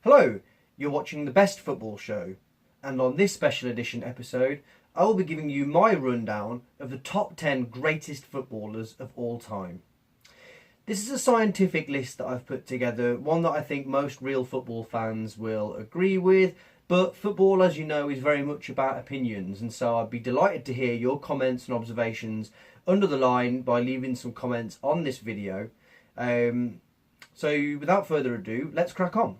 Hello, you're watching The Best Football Show, and on this special edition episode, I will be giving you my rundown of the top 10 greatest footballers of all time. This is a scientific list that I've put together, one that I think most real football fans will agree with, but football, as you know, is very much about opinions, and so I'd be delighted to hear your comments and observations under the line by leaving some comments on this video. So without further ado, let's crack on.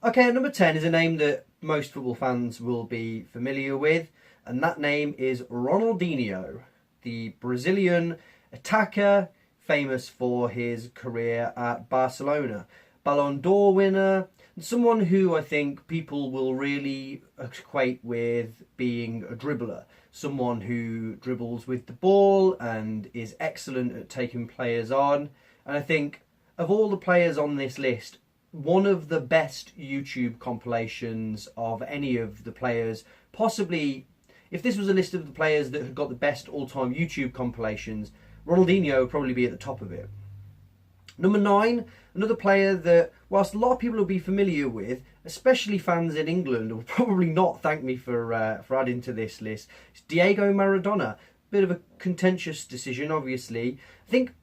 Okay, at number 10 is a name that most football fans will be familiar with, and that name is Ronaldinho, the Brazilian attacker famous for his career at Barcelona. Ballon d'Or winner, and someone who I think people will really equate with being a dribbler. Someone who dribbles with the ball and is excellent at taking players on. And I think of all the players on this list, one of the best YouTube compilations of any of the players, possibly, if this was a list of the players that had got the best all-time YouTube compilations, Ronaldinho would probably be at the top of it. Number 9, another player that, whilst a lot of people will be familiar with, especially fans in England, will probably not thank me for adding to this list, is Diego Maradona. Bit of a contentious decision, obviously. I think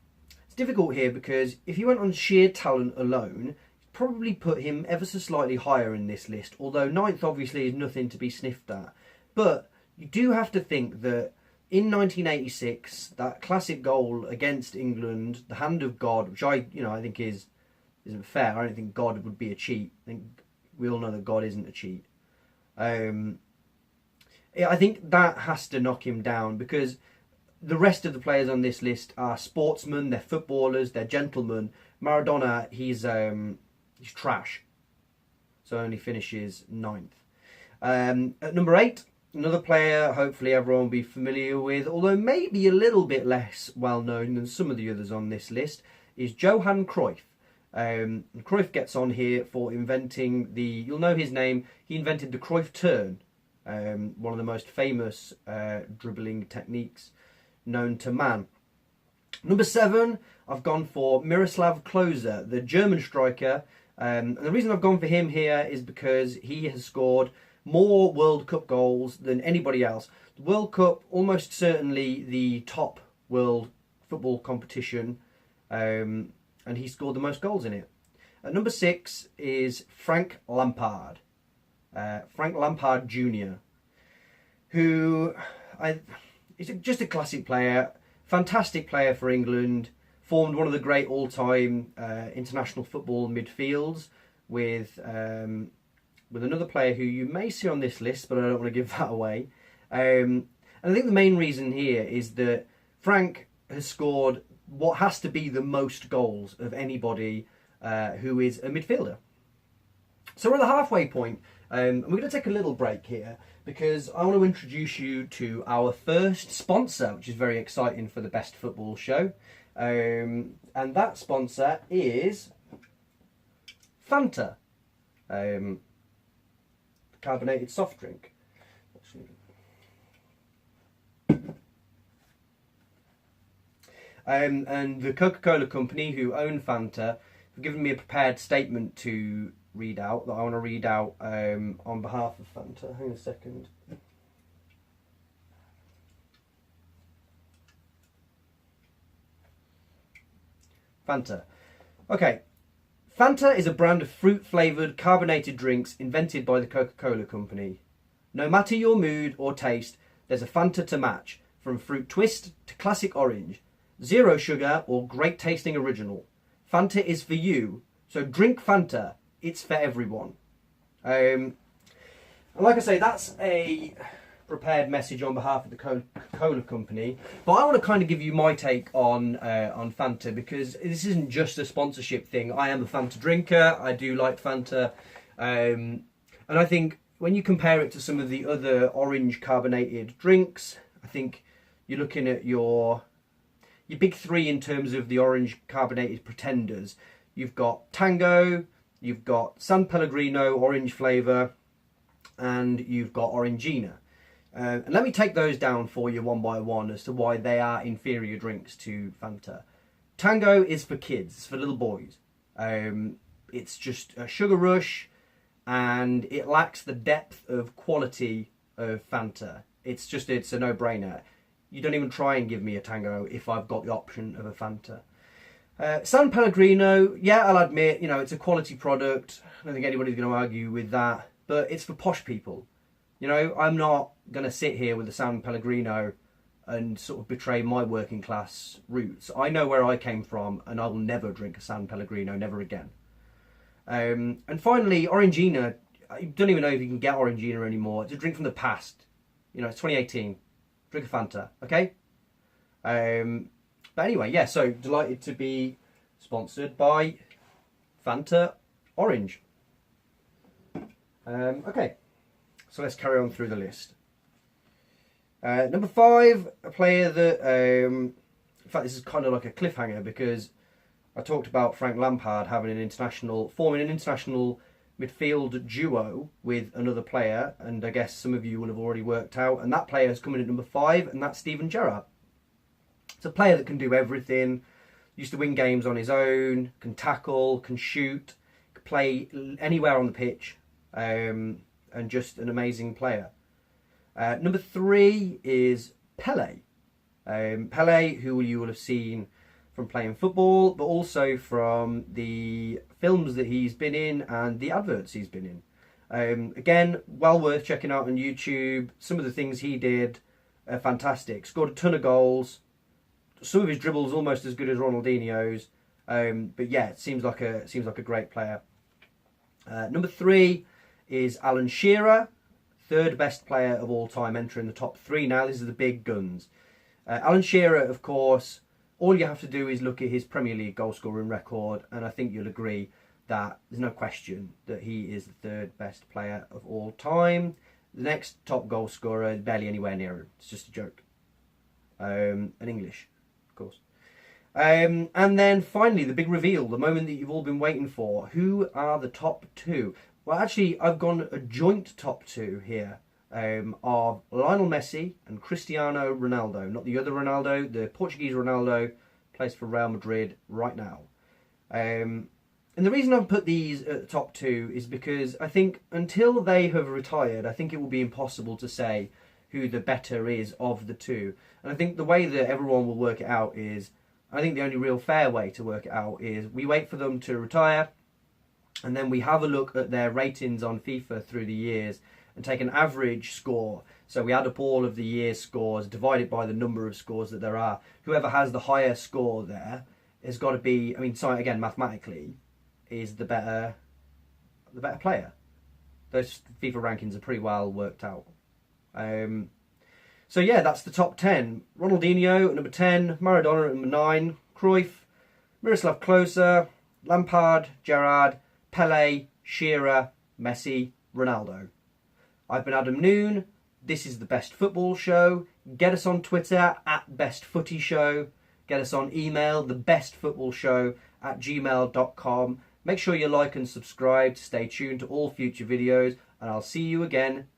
it's difficult here because if you went on sheer talent alone, probably put him ever so slightly higher in this list, although 9th obviously is nothing to be sniffed at. But you do have to think that in 1986, that classic goal against England, the hand of God, which I think isn't fair. I don't think God would be a cheat. I think we all know that God isn't a cheat. I think that has to knock him down because the rest of the players on this list are sportsmen, they're footballers, they're gentlemen. Maradona, he's trash, so only finishes 9th. At number 8, another player hopefully everyone will be familiar with, although maybe a little bit less well known than some of the others on this list, is Johan Cruyff. Cruyff gets on here for inventing you'll know his name, he invented the Cruyff turn, one of the most famous dribbling techniques known to man. Number 7, I've gone for Miroslav Klose, the German striker. And the reason I've gone for him here is because he has scored more World Cup goals than anybody else. The World Cup, almost certainly the top world football competition, and he scored the most goals in it. At number 6 is Frank Lampard. Frank Lampard Jr., who is just a classic player, fantastic player for England. Formed one of the great all-time international football midfields with another player who you may see on this list, but I don't want to give that away. And I think the main reason here is that Frank has scored what has to be the most goals of anybody who is a midfielder. So we're at the halfway point, and we're going to take a little break here because I want to introduce you to our first sponsor, which is very exciting for the Best Football Show. And that sponsor is Fanta, carbonated soft drink. And the Coca-Cola company who own Fanta have given me a prepared statement to read out that I want to read out on behalf of Fanta. Hang on a second. Fanta. Okay. Fanta is a brand of fruit-flavoured carbonated drinks invented by the Coca-Cola company. No matter your mood or taste, there's a Fanta to match, from fruit twist to classic orange. Zero sugar or great tasting original. Fanta is for you, so drink Fanta. It's for everyone. And like I say, that's a prepared message on behalf of the Coca-Cola company, but I want to kind of give you my take on Fanta, because this isn't just a sponsorship thing. I am a Fanta drinker. I do like Fanta, and I think when you compare it to some of the other orange carbonated drinks, I think you're looking at your big three in terms of the orange carbonated pretenders. You've got Tango, you've got San Pellegrino orange flavour, and you've got Orangina. And let me take those down for you one by one as to why they are inferior drinks to Fanta. Tango is for kids, it's for little boys. It's just a sugar rush, and it lacks the depth of quality of Fanta. It's a no-brainer. You don't even try and give me a Tango if I've got the option of a Fanta. San Pellegrino, yeah, I'll admit, it's a quality product. I don't think anybody's going to argue with that. But it's for posh people. I'm not going to sit here with a San Pellegrino and sort of betray my working class roots. I know where I came from, and I will never drink a San Pellegrino, never again. And finally, Orangina. I don't even know if you can get Orangina anymore. It's a drink from the past. It's 2018. Drink a Fanta, okay? But anyway, yeah, so delighted to be sponsored by Fanta Orange. Okay, so let's carry on through the list. Number 5, a player that, in fact, this is kind of like a cliffhanger because I talked about Frank Lampard forming an international midfield duo with another player, and I guess some of you will have already worked out, and that player is coming at number 5, and that's Steven Gerrard. It's a player that can do everything, used to win games on his own, can tackle, can shoot, can play anywhere on the pitch, and just an amazing player. Number 3 is Pelé. Pelé, who you will have seen from playing football, but also from the films that he's been in and the adverts he's been in. Again, well worth checking out on YouTube. Some of the things he did are fantastic. Scored a ton of goals. Some of his dribbles almost as good as Ronaldinho's. But yeah, it seems like a great player. Number 3 is Alan Shearer, third best player of all time, entering the top 3 now. These are the big guns. Alan Shearer, of course, all you have to do is look at his Premier League goal scoring record, and I think you'll agree that there's no question that he is the third best player of all time. The next top goal scorer is barely anywhere near him. It's just a joke. And English, of course. And then finally, the big reveal, the moment that you've all been waiting for. Who are the top 2? Well, actually, I've gone a joint top 2 here of Lionel Messi and Cristiano Ronaldo. Not the other Ronaldo, the Portuguese Ronaldo, plays for Real Madrid right now. And the reason I've put these at the top 2 is because I think until they have retired, I think it will be impossible to say who the better is of the 2. And I think the way that everyone will work it out is, I think the only real fair way to work it out is we wait for them to retire, and then we have a look at their ratings on FIFA through the years and take an average score. So we add up all of the year's scores, divide it by the number of scores that there are. Whoever has the higher score there has got to be, again, mathematically, is the better player. Those FIFA rankings are pretty well worked out. So yeah, that's the top 10. Ronaldinho at number 10, Maradona at number 9, Cruyff, Miroslav Klose, Lampard, Gerrard, Pelé, Shearer, Messi, Ronaldo. I've been Adam Noon. This is the Best Football Show. Get us on Twitter at Best Footy Show. Get us on email, thebestfootballshow@gmail.com. Make sure you like and subscribe to stay tuned to all future videos, and I'll see you again.